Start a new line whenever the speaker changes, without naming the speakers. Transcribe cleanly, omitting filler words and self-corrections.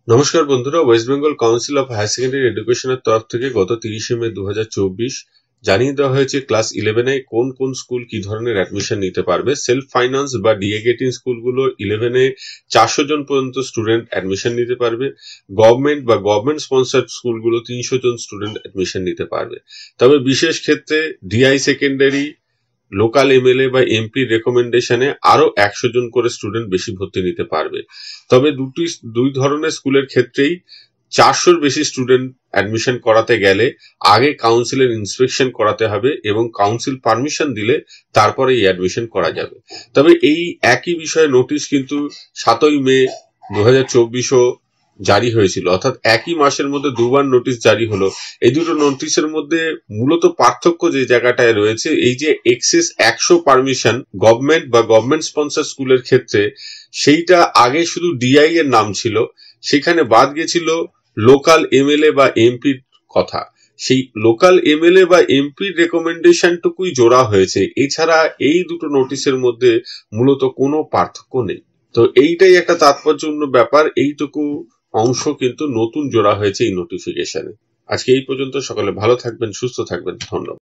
নমস্কার বন্ধুরা, west Bengal council of higher secondary এডুকেশনের তরফ থেকে গত 30শে মে 2024 জানিয়ে দেওয়া হয়েছে ক্লাস 11-এ কোন কোন স্কুল কি ধরনের অ্যাডমিশন নিতে পারবে। সেলফ ফাইন্যান্স বা ডিএ গেটিং স্কুলগুলো 11-এ 400 জন পর্যন্ত স্টুডেন্ট অ্যাডমিশন নিতে পারবে। গভর্নমেন্ট বা গভর্নমেন্ট স্পন্সর্ড স্কুলগুলো 300 জন স্টুডেন্ট অ্যাডমিশন নিতে পারবে। তবে বিশেষ ক্ষেত্রে ডিআই সেকেন্ডারি, লোকাল এমএলএ বা এমপির রেকমেন্ডেশনে আরো 100 জন করে স্টুডেন্ট বেশি ভর্তি নিতে পারবে। তবে দুই ধরনের স্কুলের ক্ষেত্রেই 400-র বেশি স্টুডেন্ট অ্যাডমিশন করাতে গেলে আগে কাউন্সিলের ইন্সপেকশন করাতে হবে এবং কাউন্সিল পারমিশন দিলে তারপরে এই অ্যাডমিশন করা যাবে। তবে এই একই বিষয়ে নোটিশ কিন্তু 7ই মে 2024ও জারি হয়েছিল, অর্থাৎ একই মাসের মধ্যে দুবার নোটিশ জারি হলো। এই দুটো নোটিশের মধ্যে মূলত পার্থক্য যে জায়গাটায় রয়েছে, এই যে এক্সেস 100 পারমিশন গভর্নমেন্ট বা গভর্নমেন্ট স্পন্সর স্কুলের ক্ষেত্রে, সেইটা আগে শুধু ডিআই এর নাম ছিল, সেখানে বাদ গেছিল লোকাল এমএলএ বা এমপির কথা। সেই লোকাল এমএলএ বা এমপির রেকমেন্ডেশনটুকুই জোড়া হয়েছে, এছাড়া এই দুটো নোটিশের মধ্যে মূলত কোনো পার্থক্য নেই। তো এইটাই একটা তাৎপর্যপূর্ণ ব্যাপার, এইটুকু অংশ কিন্তু নতুন জোড়া হয়েছে এই নোটিফিকেশনে। আজকে এই পর্যন্ত। সকলে ভালো থাকবেন, সুস্থ থাকবেন, ধন্যবাদ।